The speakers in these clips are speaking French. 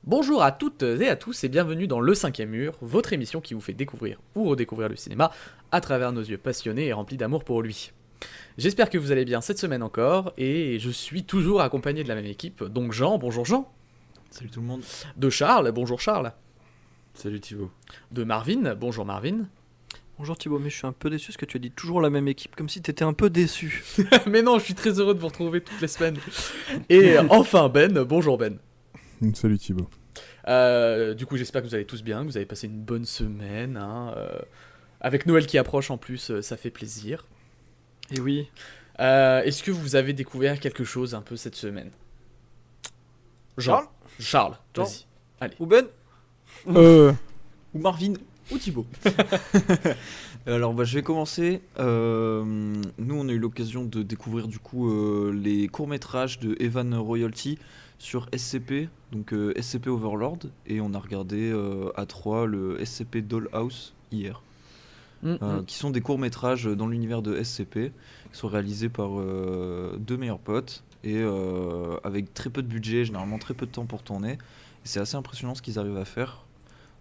Bonjour à toutes et à tous et bienvenue dans Le Cinquième Mur, votre émission qui vous fait découvrir ou redécouvrir le cinéma à travers nos yeux passionnés et remplis d'amour pour lui. J'espère que vous allez bien cette semaine encore et je suis toujours accompagné de la même équipe, donc Jean, bonjour Jean. Salut tout le monde. De Charles, bonjour Charles. Salut Thibaut. De Marvin, bonjour Marvin. Bonjour Thibaut, mais je suis un peu déçu parce que tu as dit toujours la même équipe, comme si t'étais un peu déçu. Mais non, je suis très heureux de vous retrouver toutes les semaines. Et enfin Ben, bonjour Ben. Salut Thibaut. Du coup, j'espère que vous allez tous bien, que vous avez passé une bonne semaine. Avec Noël qui approche en plus, ça fait plaisir. Et oui. Est-ce que vous avez découvert quelque chose un peu cette semaine? Charles, Jean. vas-y. Allez. Ou Ben. Ou Marvin, ou Thibaut. Alors je vais commencer. Nous on a eu l'occasion de découvrir du coup les courts-métrages de Evan Royalty sur SCP, donc SCP Overlord, et on a regardé à 3 le SCP Dollhouse hier. Qui sont des courts-métrages dans l'univers de SCP, qui sont réalisés par deux meilleurs potes, et avec très peu de budget, généralement très peu de temps pour tourner. Et c'est assez impressionnant ce qu'ils arrivent à faire.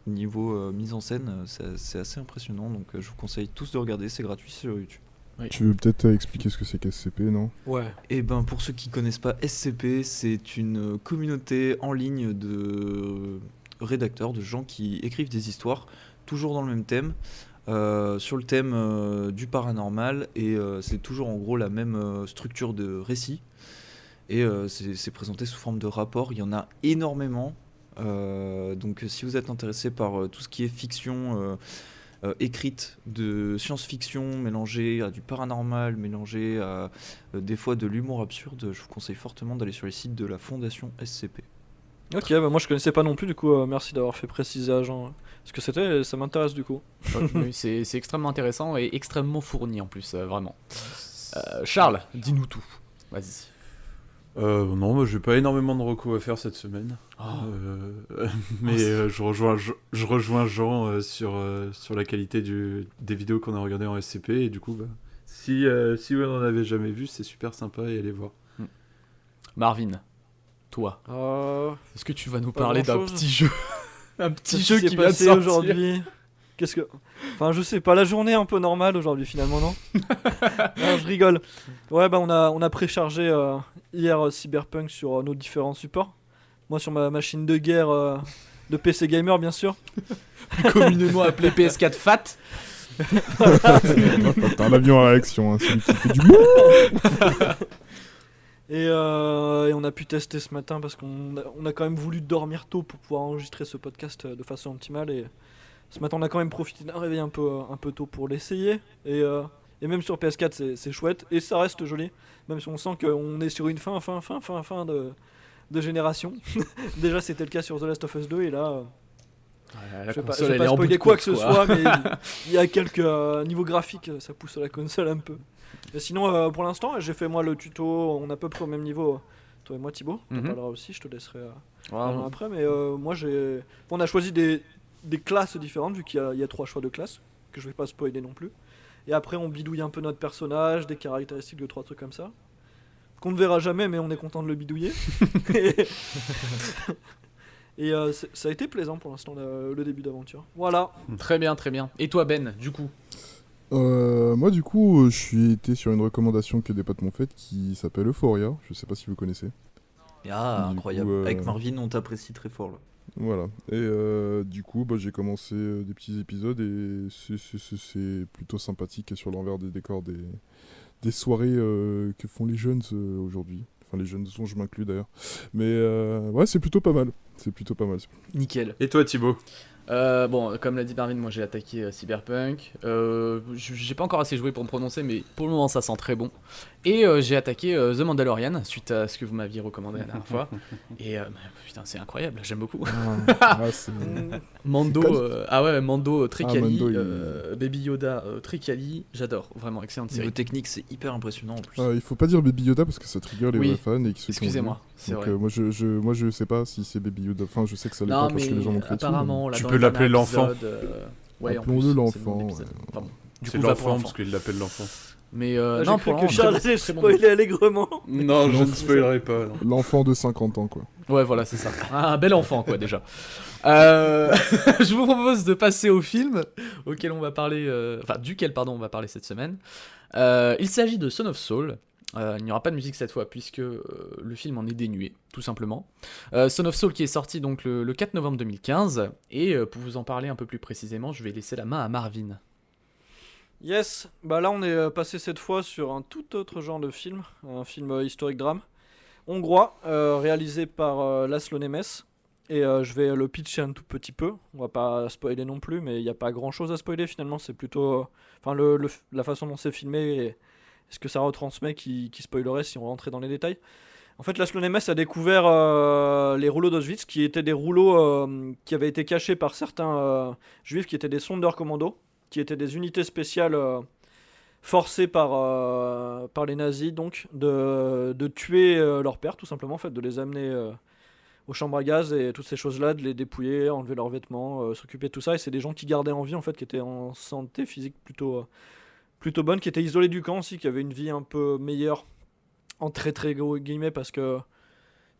Au niveau mise en scène, c'est assez impressionnant, donc je vous conseille tous de regarder, c'est gratuit sur YouTube. Oui. Tu veux peut-être expliquer ce que c'est qu'SCP, non? Ouais. Et ben pour ceux qui connaissent pas SCP, c'est une communauté en ligne de rédacteurs, de gens qui écrivent des histoires, toujours dans le même thème. Sur le thème du paranormal, et c'est toujours en gros la même structure de récit, et c'est présenté sous forme de rapport. Il y en a énormément, donc si vous êtes intéressé par tout ce qui est fiction écrite, de science-fiction mélangée à du paranormal, mélangée à des fois de l'humour absurde, je vous conseille fortement d'aller sur les sites de la Fondation SCP. Ok, bah moi je connaissais pas non plus, du coup merci d'avoir fait préciser à Jean ce que c'était, ça m'intéresse du coup. Oui, c'est extrêmement intéressant et extrêmement fourni en plus, vraiment. Charles, dis-nous tout. Vas-y. Non, moi j'ai pas énormément de recos à faire cette semaine. Mais je rejoins Jean sur la qualité des vidéos qu'on a regardées en SCP, et du coup, si vous n'en avez jamais vu, c'est super sympa et allez voir. Marvin, toi, est-ce que tu vas nous parler d'un grand-chose. petit jeu? Un petit Qu'est-ce jeu s'est qui vient de passé sortir aujourd'hui. Qu'est-ce que... Enfin je sais pas, la journée un peu normale aujourd'hui finalement, non? Non, je rigole. Ouais bah on a préchargé hier Cyberpunk sur nos différents supports. Moi sur ma machine de guerre de PC Gamer bien sûr. plus communément appelé PS4 Fat. T'as un avion à réaction, hein, celui qui fait du mou. Et on a pu tester ce matin parce qu'on a quand même voulu dormir tôt pour pouvoir enregistrer ce podcast de façon optimale. Et ce matin, on a quand même profité d'un réveil un peu tôt pour l'essayer. Et même sur PS4, c'est chouette. Et ça reste joli. Même si on sent qu'on est sur une fin de génération. Déjà, c'était le cas sur The Last of Us 2. Et là, je vais pas spoiler quoi que ce soit. Mais il y a quelques niveaux graphiques, ça pousse la console un peu. Et sinon, pour l'instant, j'ai fait moi le tuto, on est à peu près au même niveau, toi et moi Thibaut, t'en parleras aussi, je te laisserai après, mais moi on a choisi des classes différentes, vu qu'il y a 3 choix de classes, que je vais pas spoiler non plus, et après on bidouille un peu notre personnage, des caractéristiques, 2-3 trucs comme ça, qu'on ne verra jamais, mais on est content de le bidouiller. Et ça a été plaisant pour l'instant, le début d'aventure. Voilà. Très bien, très bien. Et toi Ben, du coup? Moi du coup, je suis été sur une recommandation que des potes m'ont faite qui s'appelle Euphoria, je sais pas si vous connaissez. Ah, Du incroyable. coup, Avec Marvin, on t'apprécie très fort là. Voilà, et du coup j'ai commencé des petits épisodes et c'est plutôt sympathique sur l'envers des décors des soirées que font les jeunes aujourd'hui. Enfin les jeunes dont je m'inclus d'ailleurs. Mais ouais, c'est plutôt pas mal. Nickel. Et toi Thibaut? Bon, comme l'a dit Marvin, moi j'ai attaqué Cyberpunk. J'ai pas encore assez joué pour me prononcer, mais pour le moment ça sent très bon. Et j'ai attaqué The Mandalorian suite à ce que vous m'aviez recommandé la dernière fois. Et putain, c'est incroyable, j'aime beaucoup. Mando, Mando très quali, Mando, Baby Yoda très quali, j'adore, vraiment excellente Niveau série. technique, c'est hyper impressionnant en plus. Il faut pas dire Baby Yoda parce que ça trigger les Oui, vrais fans et qui se excusez-moi, c'est donc, vrai. moi je sais pas si c'est Baby Yoda, enfin je sais que ça l'est Non, pas parce que les gens m'ont crié dessus, apparemment, là, Tu dans peux le l'appeler dernier l'enfant. épisode, ouais, en Appelons-le plus, c'est l'enfant, le nom de l'épisode. ouais. Enfin bon, du C'est coup, va pour l'enfant l'enfant. parce qu'il l'appelle l'enfant. Mais J'ai non, cru pour que Charles allait spoiler allègrement. Non, je ne L'enfant. spoilerai pas. Non. L'enfant de 50 ans quoi. Ouais, voilà, c'est ça. Un bel enfant, quoi, déjà. Je vous propose de passer au film auquel on va parler, duquel, pardon, on va parler cette semaine. Il s'agit de Son of Saul. Il n'y aura pas de musique cette fois, puisque le film en est dénué, tout simplement. Son of Saul qui est sorti donc le 4 novembre 2015. Et pour vous en parler un peu plus précisément, je vais laisser la main à Marvin. Yes, bah là on est passé cette fois sur un tout autre genre de film, un film historique drame, hongrois, réalisé par Laszlo Nemes. Et je vais le pitcher un tout petit peu, on va pas spoiler non plus, mais il n'y a pas grand chose à spoiler finalement, c'est plutôt la façon dont c'est filmé et ce que ça retransmet qui spoilerait si on rentrait dans les détails. En fait, Laszlo Nemes a découvert les rouleaux d'Auschwitz, qui étaient des rouleaux qui avaient été cachés par certains juifs qui étaient des Sonderkommando, qui étaient des unités spéciales forcées par les nazis, donc de tuer leurs pères, tout simplement, en fait, de les amener aux chambres à gaz et toutes ces choses-là, de les dépouiller, enlever leurs vêtements, s'occuper de tout ça. Et c'est des gens qui gardaient en vie, en fait, qui étaient en santé physique plutôt bonne, qui étaient isolés du camp aussi, qui avaient une vie un peu meilleure, en très très gros guillemets, parce que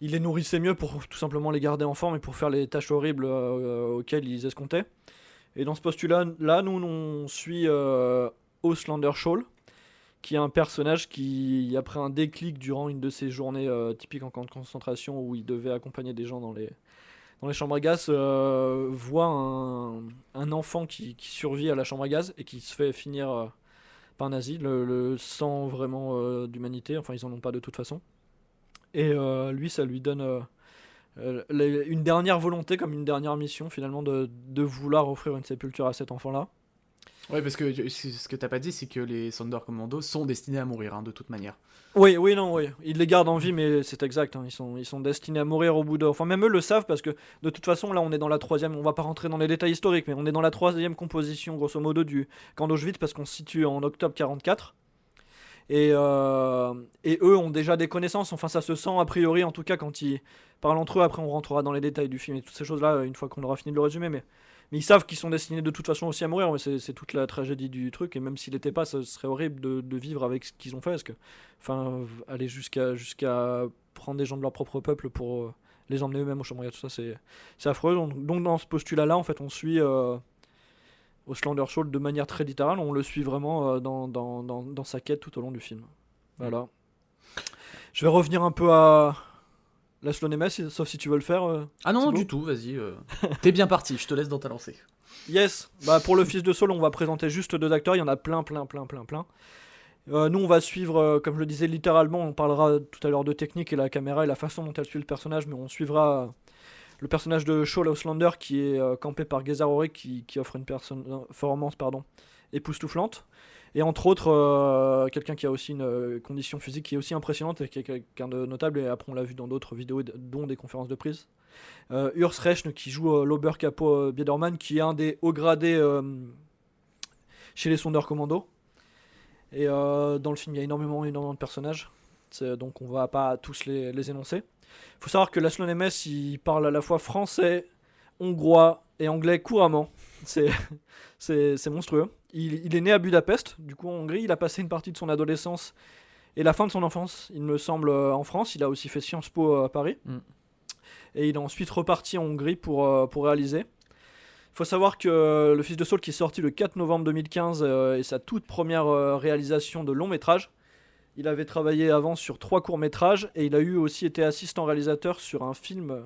il les nourrissait mieux pour tout simplement les garder en forme et pour faire les tâches horribles auxquelles ils escomptaient. Et dans ce postulat-là, nous on suit Auslander Scholl, qui est un personnage qui, après un déclic durant une de ces journées typiques en camp de concentration où il devait accompagner des gens dans les chambres à gaz, voit un enfant qui survit à la chambre à gaz et qui se fait finir par nazi, sans vraiment d'humanité, enfin ils en ont pas de toute façon. Et lui, ça lui donne une dernière volonté, comme une dernière mission finalement, de vouloir offrir une sépulture à cet enfant-là. Ouais, parce que ce que t'as pas dit, c'est que les Sonderkommando sont destinés à mourir, de toute manière. Oui, ils les gardent en vie, mais c'est exact, ils sont destinés à mourir au bout de... Enfin, même eux le savent, parce que de toute façon, là, on est dans la troisième, on va pas rentrer dans les détails historiques, mais on est dans la troisième composition, grosso modo, du camp d'Auschwitz, parce qu'on se situe en octobre 44. Et eux ont déjà des connaissances, enfin ça se sent a priori, en tout cas quand ils parlent entre eux. Après on rentrera dans les détails du film et toutes ces choses là une fois qu'on aura fini de le résumer, mais ils savent qu'ils sont destinés de toute façon aussi à mourir. Mais c'est toute la tragédie du truc, et même s'il n'était pas, ça serait horrible de vivre avec ce qu'ils ont fait, parce que aller jusqu'à prendre des gens de leur propre peuple pour les emmener eux-mêmes au chambres, tout ça c'est affreux. Donc dans ce postulat là, en fait, on suit Auslander Scholl de manière très littérale, on le suit vraiment dans sa quête tout au long du film. Voilà. Je vais revenir un peu à Laszlo Nemes, sauf si tu veux le faire. Ah non, Thibaut. du tout, vas-y. T'es bien parti, je te laisse dans ta lancée. Yes, bah pour le fils de Saul, on va présenter juste 2 acteurs, il y en a plein. Nous, on va suivre, comme je le disais littéralement, on parlera tout à l'heure de technique et la caméra et la façon dont elle suit le personnage, mais on suivra le personnage de Scholl Auslander qui est campé par Gezar Auric qui offre une performance époustouflante. Et entre autres, quelqu'un qui a aussi une condition physique qui est aussi impressionnante et qui est quelqu'un de notable, et après on l'a vu dans d'autres vidéos, dont des conférences de presse. Urs Rechne qui joue l'Oberkapo Biedermann, qui est un des hauts gradés chez les Sonderkommando. Et dans le film, il y a énormément de personnages, donc on va pas tous les énoncer. Il faut savoir que Laszlo Nemes, il parle à la fois français, hongrois et anglais couramment. C'est monstrueux. Il est né à Budapest, du coup en Hongrie. Il a passé une partie de son adolescence et la fin de son enfance, il me semble, en France. Il a aussi fait Sciences Po à Paris. Et il est ensuite reparti en Hongrie pour réaliser. Il faut savoir que Le Fils de Saul, qui est sorti le 4 novembre 2015, est sa toute première réalisation de long métrage. Il avait travaillé avant sur 3 courts-métrages et il a aussi été assistant réalisateur sur un film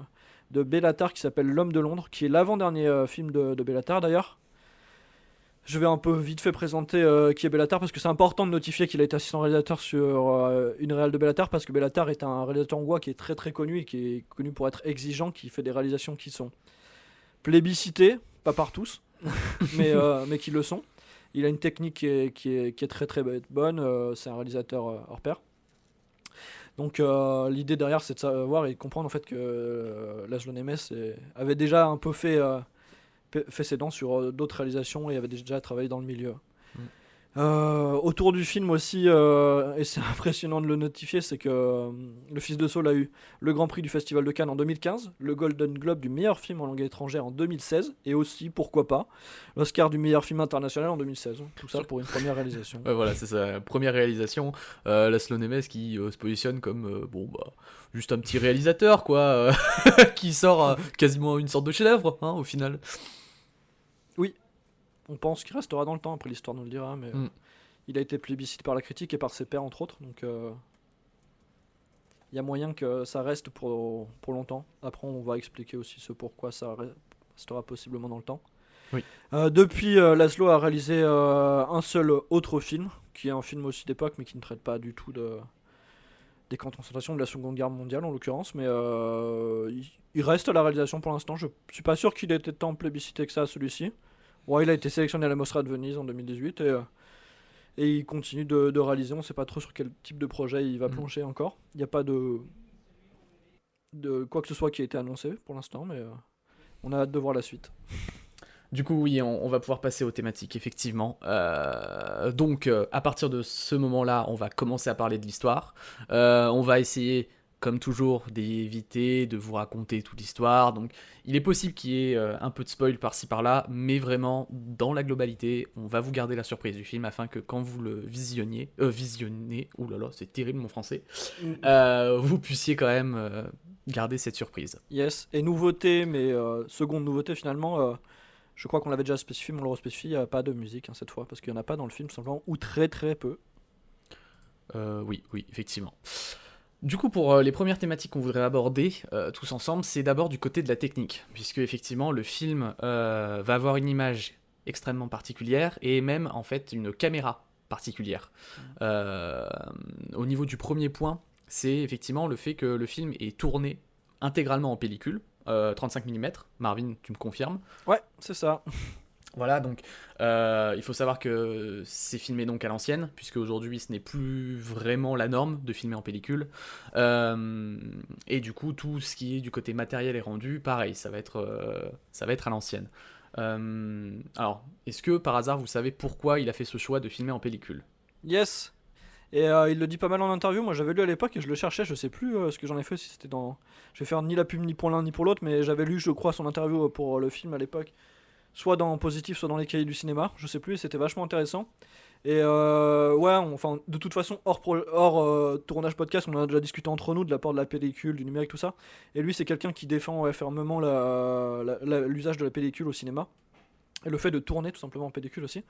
de Béla Tarr qui s'appelle L'Homme de Londres, qui est l'avant-dernier film de Béla Tarr d'ailleurs. Je vais un peu vite fait présenter qui est Béla Tarr, parce que c'est important de notifier qu'il a été assistant réalisateur sur une réal de Béla Tarr, parce que Béla Tarr est un réalisateur hongrois qui est très très connu et qui est connu pour être exigeant, qui fait des réalisations qui sont plébiscitées, pas par tous, mais qui le sont. Il a une technique qui est très très bonne, c'est un réalisateur hors pair. Donc l'idée derrière, c'est de savoir et de comprendre en fait que Laszlo Nemes avait déjà un peu fait ses dents sur d'autres réalisations et avait déjà travaillé dans le milieu. Autour du film aussi, et c'est impressionnant de le notifier, c'est que Le Fils de Saul a eu le Grand Prix du Festival de Cannes en 2015, le Golden Globe du meilleur film en langue étrangère en 2016, et aussi, pourquoi pas, l'Oscar du meilleur film international en 2016. Tout ça pour une première réalisation. Voilà, c'est sa première réalisation. Laszlo Nemes qui se positionne comme juste un petit réalisateur, quoi, qui sort quasiment une sorte de chef-d'œuvre, hein, au final. On pense qu'il restera dans le temps, après l'histoire nous le dira, mais il a été plébiscité par la critique et par ses pairs, entre autres, donc il y a moyen que ça reste pour longtemps. Après, on va expliquer aussi ce pourquoi ça restera possiblement dans le temps. Oui. Depuis, Laszlo a réalisé un seul autre film, qui est un film aussi d'époque, mais qui ne traite pas du tout des camps de concentration, de la Seconde Guerre mondiale en l'occurrence, mais il reste à la réalisation pour l'instant. Je suis pas sûr qu'il ait été tant plébiscité que ça, celui-ci. Ouais, il a été sélectionné à la Mostra de Venise en 2018 et il continue de réaliser. On ne sait pas trop sur quel type de projet il va plonger encore. Il n'y a pas de quoi que ce soit qui a été annoncé pour l'instant, mais on a hâte de voir la suite. Du coup, oui, on va pouvoir passer aux thématiques, effectivement. Donc, à partir de ce moment-là, on va commencer à parler de l'histoire. On va essayer, comme toujours, d'éviter de vous raconter toute l'histoire. Donc, il est possible qu'il y ait un peu de spoil par-ci par-là, mais vraiment, dans la globalité, on va vous garder la surprise du film afin que quand vous le visionnez, oulala, c'est terrible mon français, vous puissiez quand même garder cette surprise. Yes, et nouveauté, mais seconde nouveauté finalement, je crois qu'on l'avait déjà spécifié, mais on le respécifie, il n'y a pas de musique cette fois, parce qu'il n'y en a pas dans le film, simplement, ou très très peu. Oui, effectivement. Du coup, pour les premières thématiques qu'on voudrait aborder tous ensemble, c'est d'abord du côté de la technique, puisque effectivement le film va avoir une image extrêmement particulière et même en fait une caméra particulière. Au niveau du premier point, c'est effectivement le fait que le film est tourné intégralement en pellicule, 35 mm. Marvin, tu me confirmes? Ouais, c'est ça. Voilà, donc il faut savoir que c'est filmé donc à l'ancienne, puisque aujourd'hui ce n'est plus vraiment la norme de filmer en pellicule. Et du coup, tout ce qui est du côté matériel et rendu, pareil, ça va être à l'ancienne. Alors, est-ce que par hasard vous savez pourquoi il a fait ce choix de filmer en pellicule? Yes. Et il le dit pas mal en interview, moi j'avais lu à l'époque et je le cherchais, je sais plus ce que j'en ai fait, si c'était dans... Je vais faire ni la pub ni pour l'un ni pour l'autre, mais j'avais lu, je crois, son interview pour le film à l'époque. Soit dans Positif, soit dans les cahiers du cinéma, je sais plus, et c'était vachement intéressant. Et enfin, de toute façon, hors tournage podcast, on en a déjà discuté entre nous de l'apport de la pellicule, du numérique, tout ça. Et lui, c'est quelqu'un qui défend fermement l'usage de la pellicule au cinéma. Et le fait de tourner tout simplement en pellicule aussi.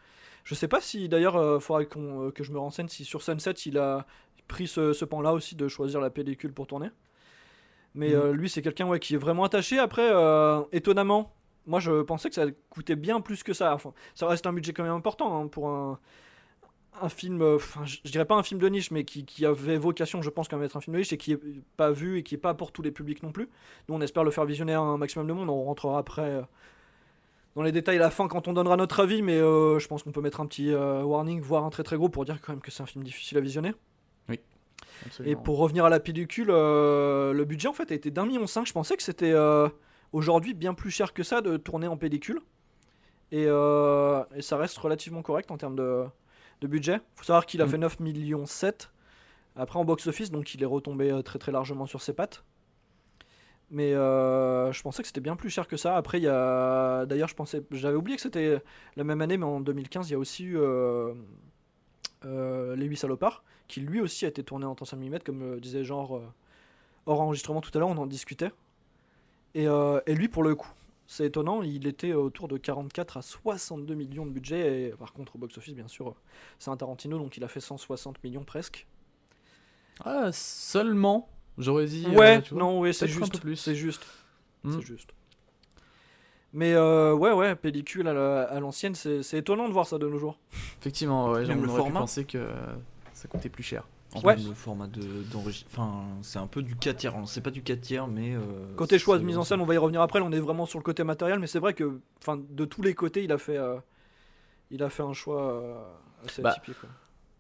Je sais pas si d'ailleurs, faudrait que je me renseigne si sur Sunset, il a pris ce pan-là aussi de choisir la pellicule pour tourner. Mais lui, c'est quelqu'un qui est vraiment attaché. Après, étonnamment, moi je pensais que ça coûtait bien plus que ça. Enfin, ça reste un budget quand même important hein, pour un film, je dirais pas un film de niche, mais qui avait vocation, je pense, quand même être un film de niche et qui est pas vu et qui est pas pour tous les publics non plus. Nous, on espère le faire visionner à un maximum de monde. On rentrera après dans les détails à la fin quand on donnera notre avis, mais je pense qu'on peut mettre un petit warning, voire un très très gros pour dire quand même que c'est un film difficile à visionner. Oui. Absolument. Et pour revenir à la pellicule, le budget en fait a été d'1,5 million. Je pensais que c'était aujourd'hui bien plus cher que ça de tourner en pellicule. Et ça reste relativement correct en termes de budget. Faut savoir qu'il a fait 9,7 millions après en box-office, donc il est retombé très très largement sur ses pattes. Mais je pensais que c'était bien plus cher que ça. Après, il y a... D'ailleurs, j'avais oublié que c'était la même année, mais en 2015, il y a aussi eu Les 8 salopards, qui lui aussi a été tourné en 35 mm, comme disait hors enregistrement tout à l'heure, on en discutait. Et lui, pour le coup, c'est étonnant, il était autour de 44 à 62 millions de budget. Et par contre, au box-office, bien sûr, c'est un Tarantino, donc il a fait 160 millions presque. Ah, seulement. J'aurais dit. Ouais, tu vois, non, oui, c'est peut-être un juste. peu plus. C'est juste. C'est juste. Mais ouais, pellicule à l'ancienne, c'est étonnant de voir ça de nos jours. Effectivement, ouais, Même on le aurait pu format. penser que ça coûtait plus cher. Ouais. Le format d'enregistrement, enfin, c'est un peu du 4 tiers. C'est pas du 4 tiers, mais. Côté choix de c'est mise en scène, on va y revenir après. Là, on est vraiment sur le côté matériel, mais c'est vrai que, de tous les côtés, il a fait un choix assez atypique. Quoi.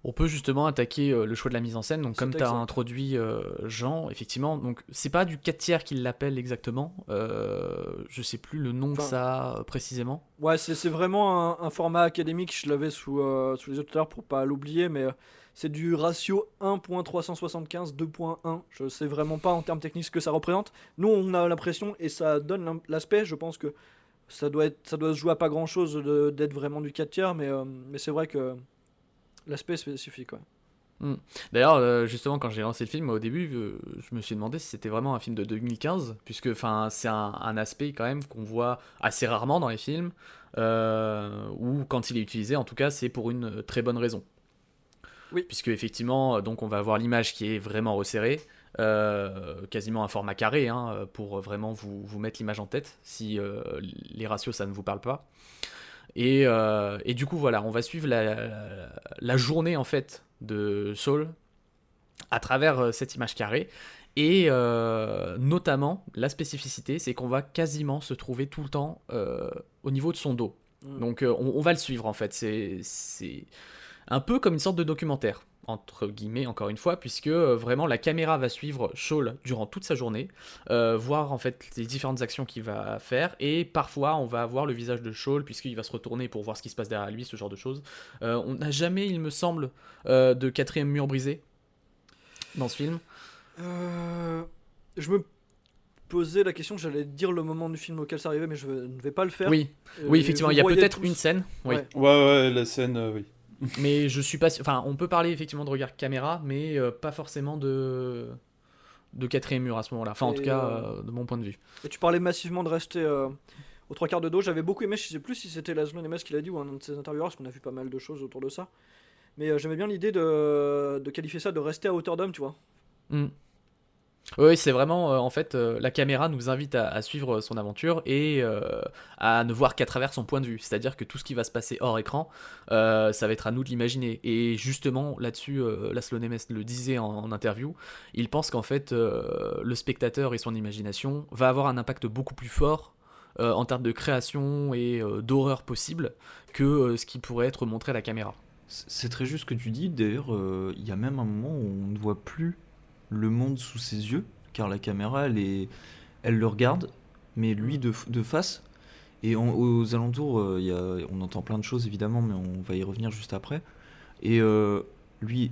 On peut justement attaquer le choix de la mise en scène. Donc, Cet comme tu as exemple. introduit Jean, effectivement, donc c'est pas du 4 tiers qu'il l'appelle exactement. Je sais plus le nom que Enfin, ça a précisément. Ouais, c'est vraiment un format académique. Je l'avais sous les yeux tout à l'heure pour pas l'oublier, mais c'est du ratio 1.375, 2.1. Je sais vraiment pas en termes techniques ce que ça représente. Nous, on a l'impression, et ça donne l'aspect, je pense que ça doit se jouer à pas grand chose d'être vraiment du 4 tiers, mais c'est vrai que l'aspect est spécifique. Ouais. D'ailleurs, justement, quand j'ai lancé le film, au début, je me suis demandé si c'était vraiment un film de 2015, puisque c'est un aspect quand même qu'on voit assez rarement dans les films, ou quand il est utilisé, en tout cas, c'est pour une très bonne raison. Oui. Puisque effectivement, donc on va avoir l'image qui est vraiment resserrée, quasiment un format carré, hein, pour vraiment vous mettre l'image en tête, si les ratios ça ne vous parle pas. Et du coup, voilà, on va suivre la journée en fait de Saul à travers cette image carrée. Et notamment, la spécificité, c'est qu'on va quasiment se trouver tout le temps au niveau de son dos. Donc on va le suivre en fait. C'est un peu comme une sorte de documentaire, entre guillemets, encore une fois, puisque vraiment la caméra va suivre Saul durant toute sa journée, voir en fait les différentes actions qu'il va faire, et parfois on va avoir le visage de Saul, puisqu'il va se retourner pour voir ce qui se passe derrière lui, ce genre de choses. On n'a jamais, il me semble, de quatrième mur brisé dans ce film. Je me posais la question, j'allais dire le moment du film auquel ça arrivait, mais je ne vais pas le faire. Oui, Et effectivement, vous il y a voyez peut-être tous. une scène, oui. Ouais. Ouais, la scène, oui. Mais je suis pas sûr. Enfin, on peut parler effectivement de regard caméra, mais pas forcément de quatrième mur à ce moment-là. Enfin, en Et, tout cas, de mon point de vue. Et tu parlais massivement de rester aux trois quarts de dos. J'avais beaucoup aimé, je sais plus si c'était Laszlo Nemes qui l'a dit ou un de ses intervieweurs, parce qu'on a vu pas mal de choses autour de ça. Mais j'aimais bien l'idée de qualifier ça de rester à hauteur d'homme, tu vois. Mm. Oui, c'est vraiment, en fait, la caméra nous invite à suivre son aventure et à ne voir qu'à travers son point de vue. C'est-à-dire que tout ce qui va se passer hors écran, ça va être à nous de l'imaginer. Et justement, là-dessus, Laszlo Nemes le disait en interview, il pense qu'en fait, le spectateur et son imagination va avoir un impact beaucoup plus fort en termes de création et d'horreur possible que ce qui pourrait être montré à la caméra. C'est très juste ce que tu dis. D'ailleurs, il y a même un moment où on ne voit plus le monde sous ses yeux, car la caméra, elle le regarde, mais lui de face. Et aux alentours, on entend plein de choses évidemment, mais on va y revenir juste après. Et lui,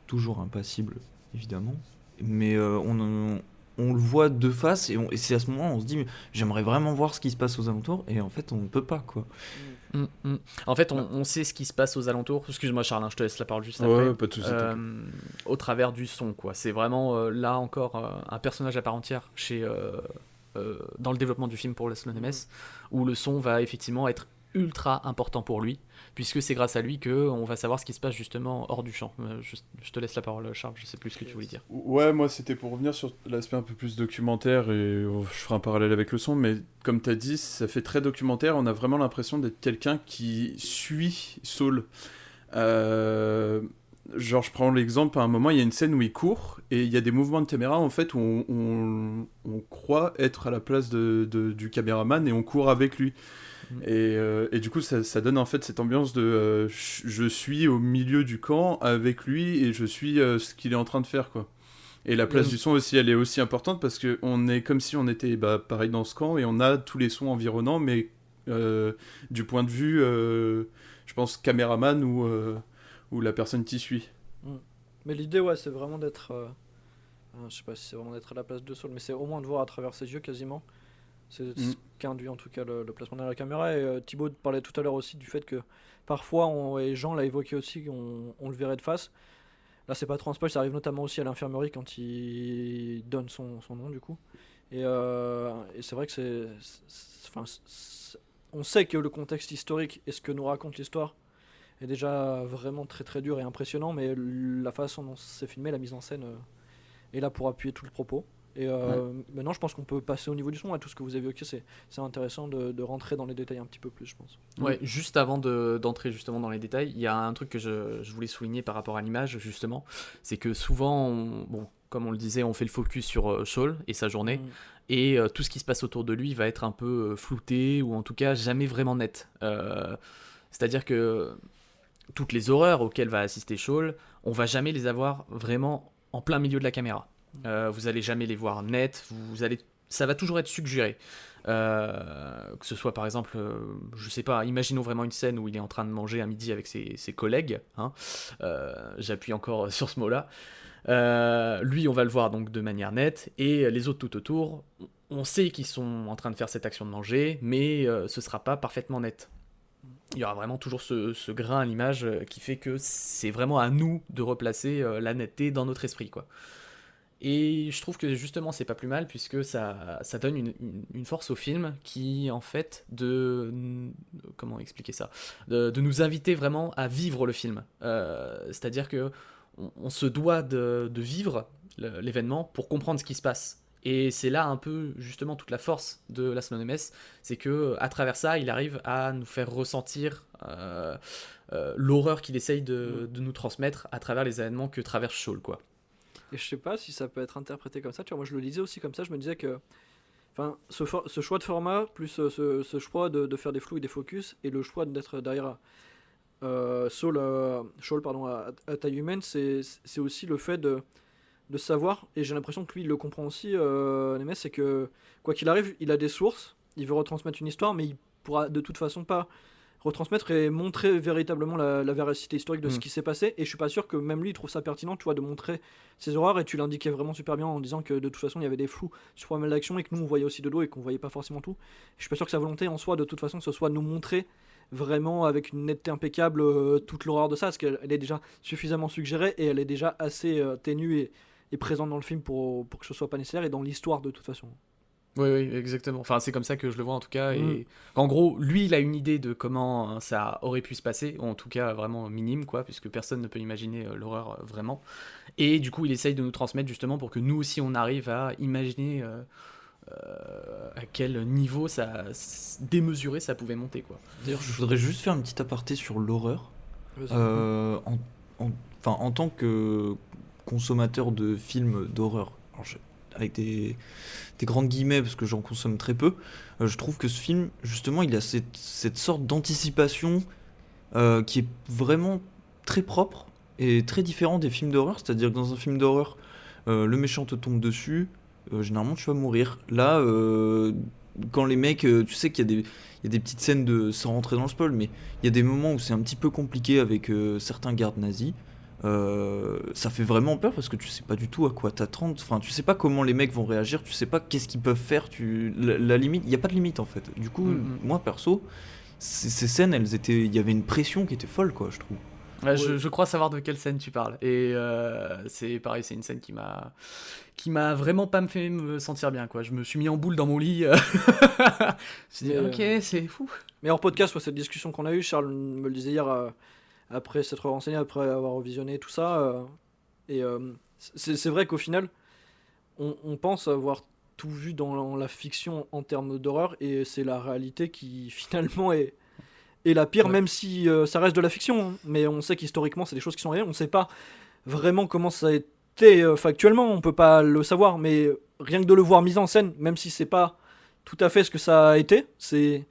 toujours impassible, évidemment. Mais on le voit de face, et c'est à ce moment où on se dit, mais j'aimerais vraiment voir ce qui se passe aux alentours, et en fait, on ne peut pas, quoi. En fait, on sait ce qui se passe aux alentours. Excuse-moi, Charles, hein, je te laisse la parole juste après. Ouais, pas de soucis. t'inquiète. Au travers du son, quoi. C'est vraiment là encore un personnage à part entière dans le développement du film pour Laszlo Nemes, où le son va effectivement être ultra important pour lui, puisque c'est grâce à lui que on va savoir ce qui se passe justement hors du champ. Je te laisse la parole, Charles. Je sais plus ce que tu voulais dire. Ouais, moi c'était pour revenir sur l'aspect un peu plus documentaire et je ferai un parallèle avec le son, mais comme t'as dit, ça fait très documentaire, on a vraiment l'impression d'être quelqu'un qui suit Saul. Genre, je prends l'exemple, à un moment, il y a une scène où il court et il y a des mouvements de caméra en fait où on croit être à la place du caméraman et on court avec lui. Et du coup, ça donne en fait cette ambiance de je suis au milieu du camp avec lui et je suis ce qu'il est en train de faire, quoi. Et la place du son aussi, elle est aussi importante parce qu'on est comme si on était pareil dans ce camp et on a tous les sons environnants, mais du point de vue, je pense, caméraman ou la personne qui suit. Mais l'idée, ouais, c'est vraiment d'être. Je sais pas si c'est vraiment d'être à la place de Saul, mais c'est au moins de voir à travers ses yeux quasiment. C'est ce qu'induit en tout cas le placement de la caméra. Et Thibaut parlait tout à l'heure aussi du fait que parfois, et Jean l'a évoqué aussi, on le verrait de face. Là, c'est pas trop un spoil, ça arrive notamment aussi à l'infirmerie quand il donne son nom du coup. Et c'est vrai que on sait que le contexte historique et ce que nous raconte l'histoire est déjà vraiment très très dur et impressionnant, mais la façon dont c'est filmé, la mise en scène est là pour appuyer tout le propos. Et maintenant, je pense qu'on peut passer au niveau du son. À tout ce que vous avez évoqué, c'est intéressant de rentrer dans les détails un petit peu plus, je pense. Ouais, juste avant d'entrer justement dans les détails, il y a un truc que je voulais souligner par rapport à l'image, justement. C'est que souvent, comme on le disait, on fait le focus sur Saul et sa journée. Et tout ce qui se passe autour de lui va être un peu flouté, ou en tout cas jamais vraiment net. C'est-à-dire que toutes les horreurs auxquelles va assister Shaul, on va jamais les avoir vraiment en plein milieu de la caméra. Vous allez jamais les voir net, ça va toujours être suggéré. Que ce soit par exemple, je sais pas, imaginons vraiment une scène où il est en train de manger à midi avec ses collègues, hein. J'appuie encore sur ce mot-là. Lui, on va le voir donc de manière nette, et les autres tout autour, on sait qu'ils sont en train de faire cette action de manger, mais ce sera pas parfaitement net. Il y aura vraiment toujours ce grain à l'image qui fait que c'est vraiment à nous de replacer la netteté dans notre esprit, quoi. Et je trouve que justement c'est pas plus mal, puisque ça donne une force au film qui, en fait, comment expliquer ça, de nous inviter vraiment à vivre le film. C'est-à-dire que on se doit de vivre l'événement pour comprendre ce qui se passe. Et c'est là un peu justement toute la force de Last Man on Earth, c'est que à travers ça, il arrive à nous faire ressentir l'horreur qu'il essaye de nous transmettre à travers les événements que traverse Shaul, quoi. Et je sais pas si ça peut être interprété comme ça. Tu vois, moi je le lisais aussi comme ça. Je me disais que, enfin, ce choix de format plus ce choix de faire des flous et des focus, et le choix d'être derrière Shaul, pardon, à taille humaine, c'est aussi le fait de savoir, et j'ai l'impression que lui il le comprend aussi, Nemes, c'est que quoi qu'il arrive, il a des sources, il veut retransmettre une histoire, mais il pourra de toute façon pas retransmettre et montrer véritablement la véracité historique de ce qui s'est passé. Et je suis pas sûr que même lui il trouve ça pertinent, tu vois, de montrer ces horreurs. Et tu l'indiquais vraiment super bien en disant que de toute façon il y avait des flous sur pas mal d'actions, et que nous on voyait aussi de dos et qu'on voyait pas forcément tout. Je suis pas sûr que sa volonté en soi de toute façon ce soit de nous montrer vraiment avec une netteté impeccable toute l'horreur de ça, parce qu'elle est déjà suffisamment suggérée, et elle est déjà assez ténue et présente dans le film pour que ce soit pas nécessaire, et dans l'histoire de toute façon. Oui, exactement. Enfin, c'est comme ça que je le vois en tout cas. Et en gros, lui, il a une idée de comment ça aurait pu se passer, ou en tout cas vraiment minime, quoi, puisque personne ne peut imaginer l'horreur vraiment. Et du coup, il essaye de nous transmettre justement pour que nous aussi on arrive à imaginer à quel niveau démesuré ça pouvait monter, quoi. D'ailleurs, je voudrais juste faire un petit aparté sur l'horreur. En tant que consommateur de films d'horreur, avec des grandes guillemets parce que j'en consomme très peu, je trouve que ce film, justement, il a cette sorte d'anticipation qui est vraiment très propre et très différent des films d'horreur. C'est-à-dire que dans un film d'horreur, le méchant te tombe dessus, généralement tu vas mourir. Là, quand les mecs, tu sais qu'il y a des petites scènes sans rentrer dans le spoil, mais il y a des moments où c'est un petit peu compliqué avec certains gardes nazis. Ça fait vraiment peur parce que tu sais pas du tout à quoi t'attendre. Enfin, tu sais pas comment les mecs vont réagir, tu sais pas qu'est-ce qu'ils peuvent faire. La limite, il y a pas de limite en fait. Du coup, moi perso, ces scènes, il y avait une pression qui était folle, quoi, je trouve. Ouais, je crois savoir de quelle scène tu parles. Et c'est pareil, c'est une scène qui m'a vraiment pas fait me sentir bien, quoi. Je me suis mis en boule dans mon lit. Je me dit, ok, c'est fou. Mais hors podcast, cette discussion qu'on a eue, Charles me le disait hier, après s'être renseigné, après avoir visionné tout ça. C'est vrai qu'au final, on pense avoir tout vu dans la fiction en termes d'horreur, et c'est la réalité qui finalement est la pire, même si ça reste de la fiction, hein. Mais on sait qu'historiquement c'est des choses qui sont réelles, on sait pas vraiment comment ça a été factuellement, on peut pas le savoir, mais rien que de le voir mis en scène, même si c'est pas tout à fait ce que ça a été, c'est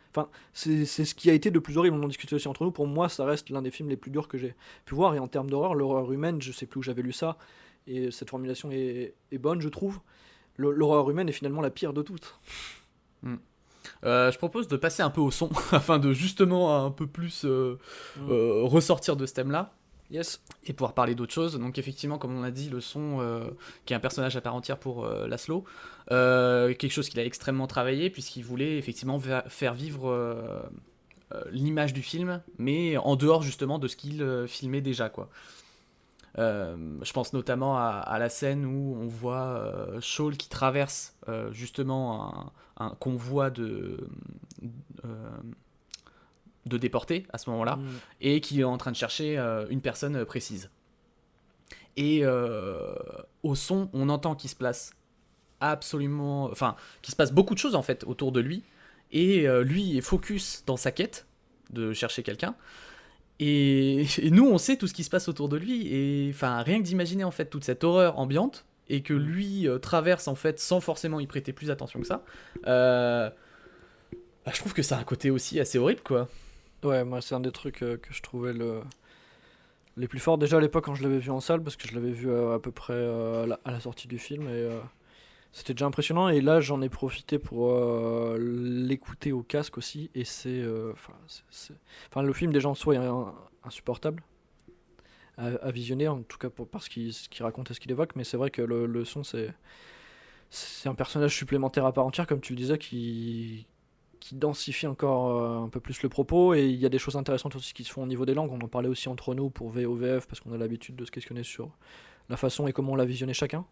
ce qui a été de plus horrible. On en discutait aussi entre nous, pour moi ça reste l'un des films les plus durs que j'ai pu voir, et en termes d'horreur, l'horreur humaine, je sais plus où j'avais lu ça, et cette formulation est bonne, je trouve. L'horreur humaine est finalement la pire de toutes. Je propose de passer un peu au son afin de justement un peu plus ressortir de ce thème-là. Yes. Et pouvoir parler d'autre chose. Donc effectivement, comme on a dit, le son, qui est un personnage à part entière pour Laszlo, quelque chose qu'il a extrêmement travaillé, puisqu'il voulait effectivement faire vivre l'image du film, mais en dehors justement de ce qu'il filmait déjà, quoi. Je pense notamment à la scène où on voit Shaul qui traverse justement un convoi de déportés à ce moment-là, et qui est en train de chercher une personne précise. Et au son, on entend qu'il se passe qu'il se passe beaucoup de choses en fait autour de lui, et lui est focus dans sa quête de chercher quelqu'un. Et nous, on sait tout ce qui se passe autour de lui, et enfin rien que d'imaginer en fait toute cette horreur ambiante, et que lui traverse en fait sans forcément y prêter plus attention que ça. Je trouve que ça a un côté aussi assez horrible, quoi. Ouais, moi c'est un des trucs que je trouvais les plus forts. Déjà à l'époque quand je l'avais vu en salle, parce que je l'avais vu à peu près à la sortie du film, et c'était déjà impressionnant. Et là j'en ai profité pour l'écouter au casque aussi, et enfin, le film déjà en soi est insupportable à visionner, en tout cas parce ce qu'il raconte et ce qu'il évoque, mais c'est vrai que le son c'est un personnage supplémentaire à part entière, comme tu le disais, qui densifie encore un peu plus le propos. Et il y a des choses intéressantes aussi qui se font au niveau des langues. On en parlait aussi entre nous pour VOVF, parce qu'on a l'habitude de se questionner sur la façon et comment on l'a visionné chacun.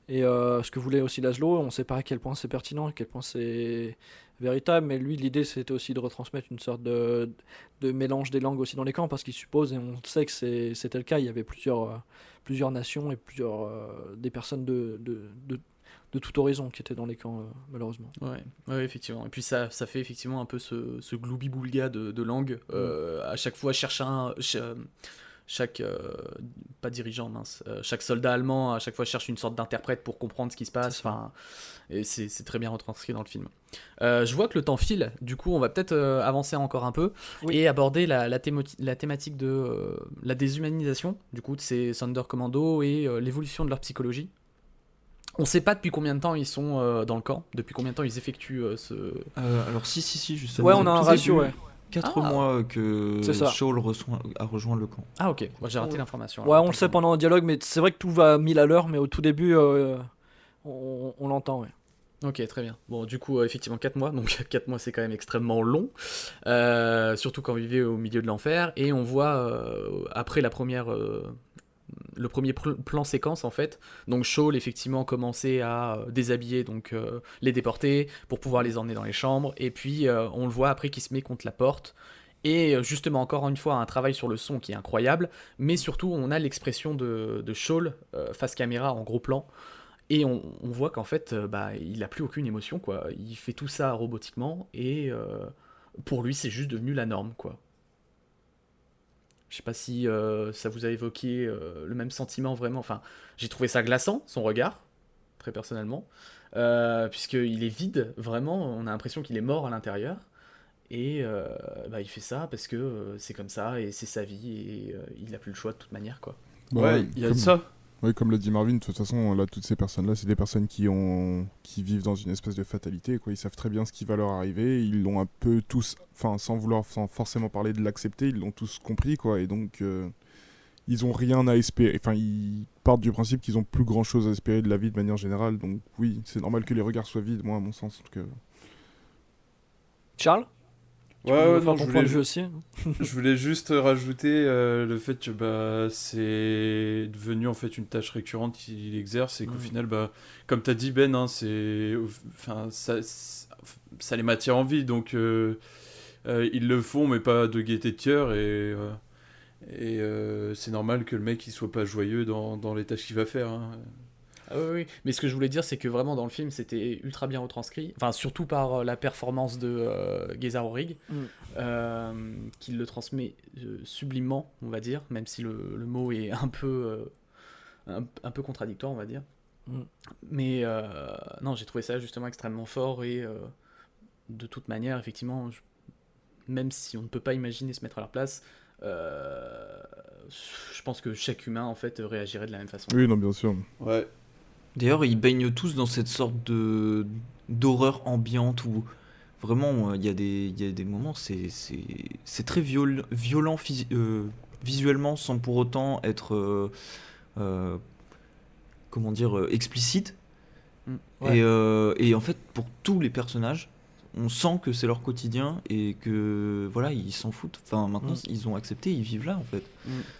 Et ce que voulait aussi Laszlo, on sait pas à quel point c'est pertinent, à quel point c'est véritable, mais lui l'idée c'était aussi de retransmettre une sorte de mélange des langues aussi dans les camps, parce qu'il suppose, et on sait que c'était le cas, il y avait plusieurs nations et des personnes de tout horizon qui étaient dans les camps, malheureusement. Ouais, effectivement. Et puis ça fait effectivement un peu ce gloubi-boulga de langue. À chaque fois, chaque pas dirigeant, mince. Chaque soldat allemand, à chaque fois, cherche une sorte d'interprète pour comprendre ce qui se passe. Enfin, et c'est très bien retranscrit dans le film. Je vois que le temps file. Du coup, on va peut-être avancer encore un peu et aborder la thématique de la déshumanisation, du coup, de ces Sonderkommando et l'évolution de leur psychologie. On sait pas depuis combien de temps ils sont dans le camp, depuis combien de temps ils effectuent ce... Alors si, justement. Ouais, on a un ratio, ouais. 4 mois que Shaul a rejoint le camp. Ah ok, moi j'ai raté l'information. Ouais, on le sait pendant un dialogue, mais c'est vrai que tout va 1000 à l'heure, mais au tout début, on l'entend, ouais. Ok, très bien. Bon, du coup, effectivement, 4 mois, donc 4 mois c'est quand même extrêmement long, surtout quand vous vivez au milieu de l'enfer, et on voit, après le premier plan séquence en fait, donc Shaul effectivement commençait à déshabiller donc les déportés pour pouvoir les emmener dans les chambres, et puis on le voit après qu'il se met contre la porte, et justement encore une fois un travail sur le son qui est incroyable, mais surtout on a l'expression de Shaul face caméra en gros plan, et on voit qu'en fait il a plus aucune émotion quoi, il fait tout ça robotiquement, et pour lui c'est juste devenu la norme quoi. Je sais pas si ça vous a évoqué le même sentiment vraiment. Enfin, j'ai trouvé ça glaçant, son regard, très personnellement, puisqu'il est vide, vraiment. On a l'impression qu'il est mort à l'intérieur. Et il fait ça parce que c'est comme ça et c'est sa vie et il n'a plus le choix de toute manière, quoi. Ouais, il y a de ça. Oui, comme l'a dit Marvin, de toute façon, là, toutes ces personnes-là, c'est des personnes qui vivent dans une espèce de fatalité, quoi. Ils savent très bien ce qui va leur arriver, ils l'ont un peu tous, enfin, sans forcément parler de l'accepter, ils l'ont tous compris, quoi. Et donc, ils ont rien à espérer. Enfin, ils partent du principe qu'ils ont plus grand-chose à espérer de la vie de manière générale. Donc, oui, c'est normal que les regards soient vides, moi, à mon sens. Donc, Charles ? Ouais, non, je voulais aussi. Je voulais juste rajouter le fait que c'est devenu en fait une tâche récurrente qu'il exerce et qu'au final, comme t'as dit Ben, hein, ça les maintient en vie, donc ils le font mais pas de gaieté de cœur, et c'est normal que le mec il soit pas joyeux dans les tâches qu'il va faire. Hein. Ah oui, mais ce que je voulais dire, c'est que vraiment dans le film, c'était ultra bien retranscrit, enfin surtout par la performance de Geza Horig, qui le transmet sublimement, on va dire, même si le mot est un peu contradictoire, on va dire. Mais non, j'ai trouvé ça justement extrêmement fort, et de toute manière, effectivement, même si on ne peut pas imaginer se mettre à leur place, je pense que chaque humain en fait réagirait de la même façon. Oui, non, bien sûr. Ouais. D'ailleurs, ils baignent tous dans cette sorte d'horreur ambiante où vraiment il y a des moments, c'est très violent visuellement sans pour autant être comment dire explicite. Ouais. Et en fait, pour tous les personnages, on sent que c'est leur quotidien et que voilà, ils s'en foutent. Enfin, maintenant, ils ont accepté, ils vivent là en fait.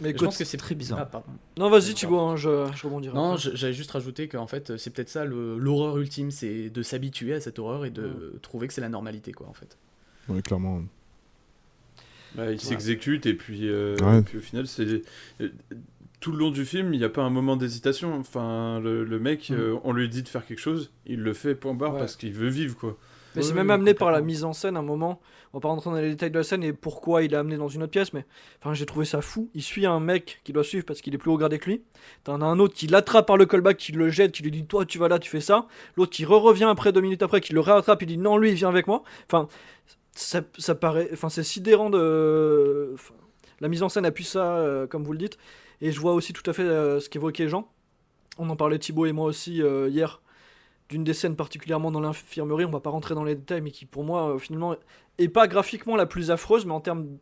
Mais Je pense que c'est très bizarre. Ah, pardon. Non, vas-y Thibaut, hein, je rebondirai. Non, j'avais juste rajouté qu'en fait, c'est peut-être ça l'horreur ultime, c'est de s'habituer à cette horreur et de trouver que c'est la normalité, quoi, en fait. Oui, clairement. Il s'exécute, et puis au final, c'est tout le long du film, il n'y a pas un moment d'hésitation. Enfin, le mec, on lui dit de faire quelque chose, il le fait point barre parce qu'il veut vivre, quoi. Mais c'est même amené par la mise en scène à un moment. On va pas rentrer dans les détails de la scène et pourquoi il est amené dans une autre pièce, mais enfin, j'ai trouvé ça fou. Il suit un mec qui doit suivre parce qu'il est plus haut gradé que lui. T'en as un autre qui l'attrape par le callback, qui le jette, qui lui dit toi tu vas là, tu fais ça. L'autre qui revient après 2 minutes après, qui le rattrape, il dit non, lui il vient avec moi. Enfin, ça paraît. Enfin, c'est sidérant de. la mise en scène appuie ça, comme vous le dites. Et je vois aussi tout à fait ce qu'évoquait Jean. On en parlait Thibaut et moi aussi hier, d'une des scènes particulièrement dans l'infirmerie. On va pas rentrer dans les détails, mais qui pour moi finalement est pas graphiquement la plus affreuse, mais en termes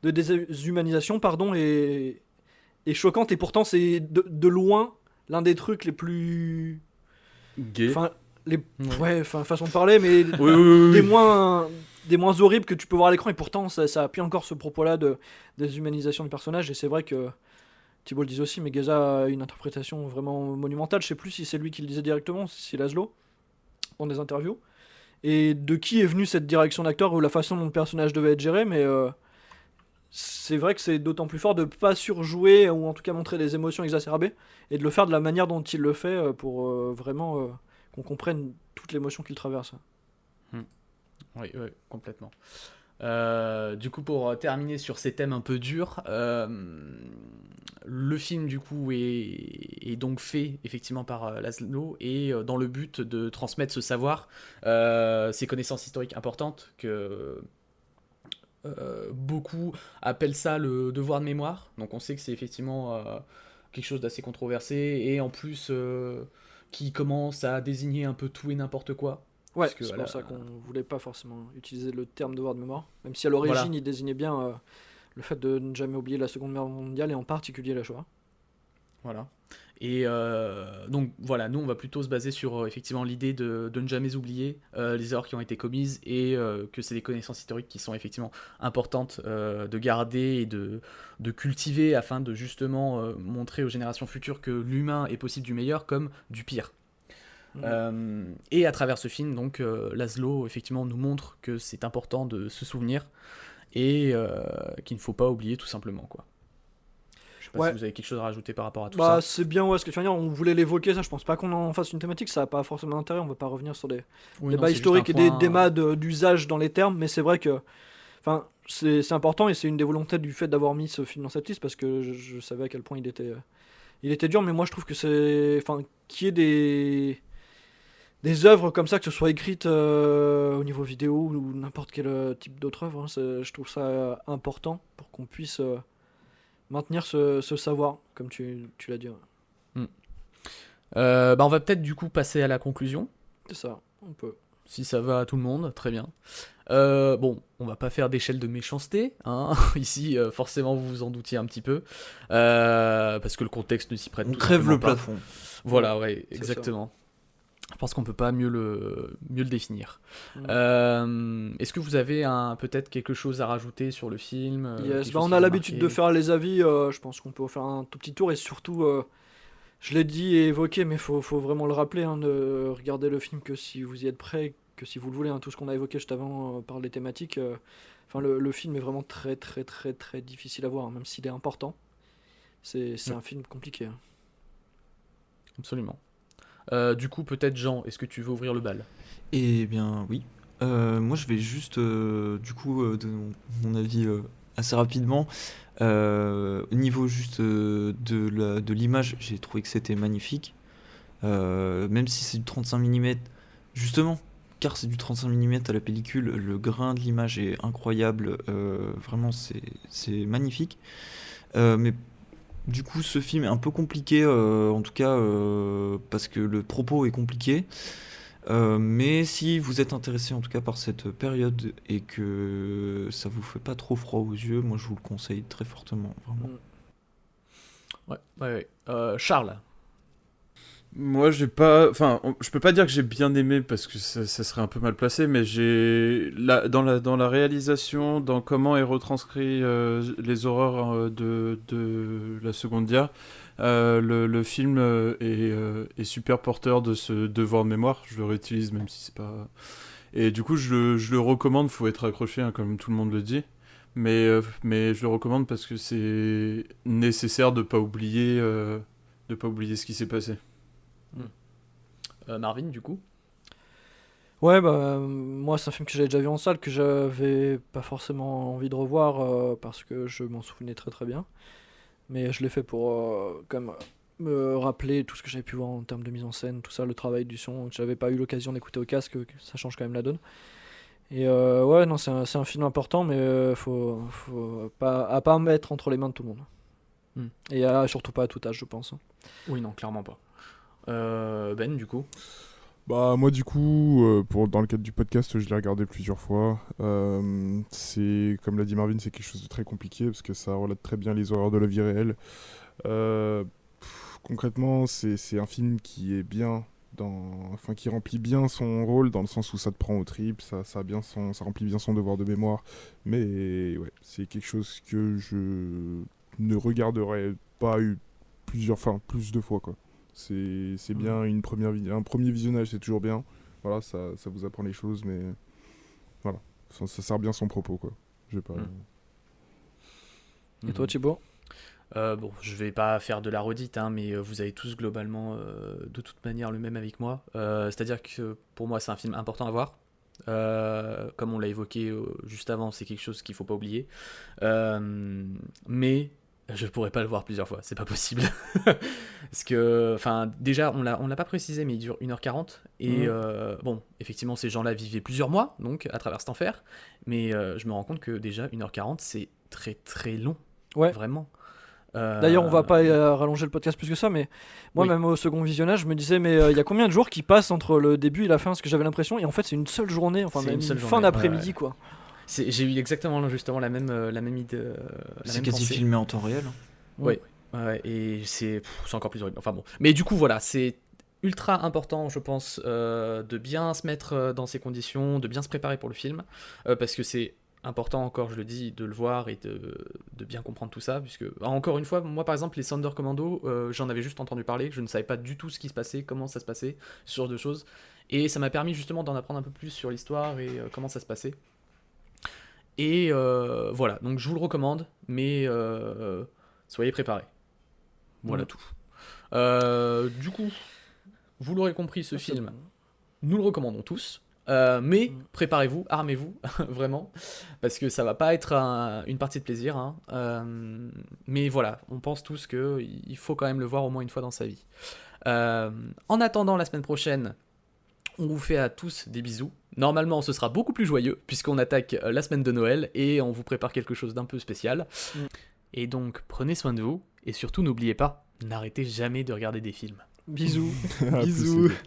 de déshumanisation, pardon, est choquante. Et pourtant, c'est de loin l'un des trucs les plus. Gay. Enfin, Ouais. ouais, enfin, façon de parler, mais Oui. des moins horribles que tu peux voir à l'écran. Et pourtant, ça appuie encore ce propos-là de déshumanisation du personnage. Et c'est vrai que Thibault le disait aussi, mais Gaza a une interprétation vraiment monumentale. Je sais plus si c'est lui qui le disait directement, si c'est Laszlo, dans des interviews. Et de qui est venue cette direction d'acteur ou la façon dont le personnage devait être géré, mais c'est vrai que c'est d'autant plus fort de pas surjouer ou en tout cas montrer des émotions exacerbées et de le faire de la manière dont il le fait pour vraiment qu'on comprenne toute l'émotion qu'il traverse. Oui, complètement. Du coup, pour terminer sur ces thèmes un peu durs, le film du coup est donc fait effectivement par Laszlo et dans le but de transmettre ce savoir, ces connaissances historiques importantes que beaucoup appellent ça le devoir de mémoire. Donc on sait que c'est effectivement quelque chose d'assez controversé et en plus qui commence à désigner un peu tout et n'importe quoi. Ouais, Parce que, c'est voilà, pour ça qu'on voulait pas forcément utiliser le terme devoir de mémoire, même si à l'origine Voilà. il désignait bien le fait de ne jamais oublier la Seconde Guerre mondiale et en particulier la Shoah. Voilà. Et donc voilà, nous on va plutôt se baser sur effectivement l'idée de ne jamais oublier les erreurs qui ont été commises et que c'est des connaissances historiques qui sont effectivement importantes de garder et de cultiver afin de justement montrer aux générations futures que l'humain est possible du meilleur comme du pire. Et à travers ce film, donc Laszlo effectivement nous montre que c'est important de se souvenir et qu'il ne faut pas oublier tout simplement quoi. Je sais pas Ouais. si vous avez quelque chose à rajouter par rapport à tout Bah ça. c'est bien ouais ce que tu viens de dire, on voulait l'évoquer ça, je pense pas qu'on en fasse une thématique, ça a pas forcément d'intérêt, on va pas revenir sur des Oui, non, débats c'est juste historiques un et des point, débats d'usage dans les termes, mais c'est vrai que enfin c'est important et c'est une des volontés du fait d'avoir mis ce film dans cette liste parce que je savais à quel point il était dur, mais moi je trouve que c'est enfin qu'il y ait des œuvres comme ça, que ce soit écrites au niveau vidéo ou n'importe quel type d'autre œuvre, hein, je trouve ça important pour qu'on puisse maintenir ce savoir, comme tu l'as dit. Ouais. Bah on va peut-être du coup passer à la conclusion, C'est ça, on peut. si ça va à tout le monde, très bien. Bon, on va pas faire d'échelle de méchanceté, hein. Ici forcément vous vous en doutiez un petit peu, parce que le contexte ne s'y prête On tout crève simplement le pas. plafond. Voilà, ouais, C'est exactement. Je pense qu'on peut pas mieux le définir. Est-ce que vous avez peut-être quelque chose à rajouter sur le film Yes, quelque bah chose on qui a vous l'habitude marqué de faire les avis, je pense qu'on peut faire un tout petit tour et surtout, je l'ai dit et évoqué, mais faut vraiment le rappeler, hein, de regarder le film que si vous y êtes prêt, que si vous le voulez, hein, tout ce qu'on a évoqué juste avant par les thématiques. Enfin, le film est vraiment très très très très difficile à voir, hein, même s'il est important. C'est un film compliqué. Hein. Absolument. Du coup, peut-être Jean, est-ce que tu veux ouvrir le bal? Eh bien, oui. Moi, je vais juste, du coup, donner mon avis assez rapidement. Au niveau juste de l'image, j'ai trouvé que c'était magnifique. Même si c'est du 35 mm, justement, car c'est du 35 mm à la pellicule, le grain de l'image est incroyable. Vraiment, c'est magnifique. Mais du coup, ce film est un peu compliqué, en tout cas, parce que le propos est compliqué. Mais si vous êtes intéressé en tout cas par cette période et que ça vous fait pas trop froid aux yeux, moi je vous le conseille très fortement, vraiment. Ouais. Charles. Moi, j'ai pas. Enfin, je peux pas dire que j'ai bien aimé parce que ça serait un peu mal placé, mais dans la réalisation, dans comment est retranscrit les horreurs de la Seconde Guerre, le film est super porteur de ce devoir de mémoire. Je le réutilise même si c'est pas. Et du coup, je le recommande. Faut être accroché, hein, comme tout le monde le dit. Mais je le recommande parce que c'est nécessaire de pas oublier ce qui s'est passé. Marvin, du coup. Ouais, bah moi c'est un film que j'avais déjà vu en salle, que j'avais pas forcément envie de revoir parce que je m'en souvenais très très bien. Mais je l'ai fait pour quand même me rappeler tout ce que j'avais pu voir en termes de mise en scène, tout ça, le travail du son, que j'avais pas eu l'occasion d'écouter au casque, que ça change quand même la donne. Et ouais, non, c'est un film important, mais faut pas mettre entre les mains de tout le monde. Et surtout pas à tout âge, je pense. Oui, non, clairement pas. Ben, du coup. Bah moi du coup, dans le cadre du podcast, je l'ai regardé plusieurs fois. C'est, comme l'a dit Marvin, c'est quelque chose de très compliqué parce que ça relate très bien les horreurs de la vie réelle. Concrètement, c'est un film qui est bien qui remplit bien son rôle dans le sens où ça te prend aux tripes, ça remplit bien son devoir de mémoire. Mais ouais, c'est quelque chose que je ne regarderai pas plus de fois quoi. C'est bien un premier visionnage, c'est toujours bien. Voilà, ça vous apprend les choses, mais voilà, ça sert bien son propos quoi. Je vais pas. Et toi, Thibaut? Bon, je vais pas faire de la redite, hein, mais vous avez tous globalement de toute manière le même avec moi. C'est-à-dire que pour moi, c'est un film important à voir. Comme on l'a évoqué juste avant, c'est quelque chose qu'il faut pas oublier. Mais je pourrais pas le voir plusieurs fois, c'est pas possible. Parce que, enfin, déjà, on l'a pas précisé, mais il dure 1h40. Et bon, effectivement, ces gens-là vivaient plusieurs mois, donc, à travers cet enfer. Mais je me rends compte que déjà, 1h40, c'est très très long. Ouais. Vraiment. D'ailleurs, on va pas rallonger le podcast plus que ça, mais moi, Oui. même au second visionnage, je me disais, mais il y a combien de jours qui passent entre le début et la fin? Parce que j'avais l'impression, et en fait, c'est une seule journée, enfin, C'est même une seule fin journée, d'après-midi, ouais. quoi. J'ai eu exactement justement la même idée. La C'est même quasi pensée. filmé en temps réel. Ouais, et c'est encore plus horrible. Enfin bon. Mais du coup, voilà, c'est ultra important, je pense, de bien se mettre dans ces conditions, de bien se préparer pour le film, parce que c'est important, encore, je le dis, de le voir et de bien comprendre tout ça, puisque, encore une fois, moi, par exemple, les Thunder Commando, j'en avais juste entendu parler, je ne savais pas du tout ce qui se passait, comment ça se passait, ce genre de choses, et ça m'a permis justement d'en apprendre un peu plus sur l'histoire et comment ça se passait. Et voilà, donc je vous le recommande, mais soyez préparés. Voilà tout. Du coup, vous l'aurez compris, ce film, nous le recommandons tous. Mais préparez-vous, armez-vous, vraiment, parce que ça va pas être une partie de plaisir. Hein. Mais voilà, on pense tous qu'il faut quand même le voir au moins une fois dans sa vie. En attendant la semaine prochaine, on vous fait à tous des bisous. Normalement, ce sera beaucoup plus joyeux, puisqu'on attaque la semaine de Noël, et on vous prépare quelque chose d'un peu spécial. Et donc, prenez soin de vous, et surtout, n'oubliez pas, n'arrêtez jamais de regarder des films. Bisous. À plus, Bisous. c'est bon.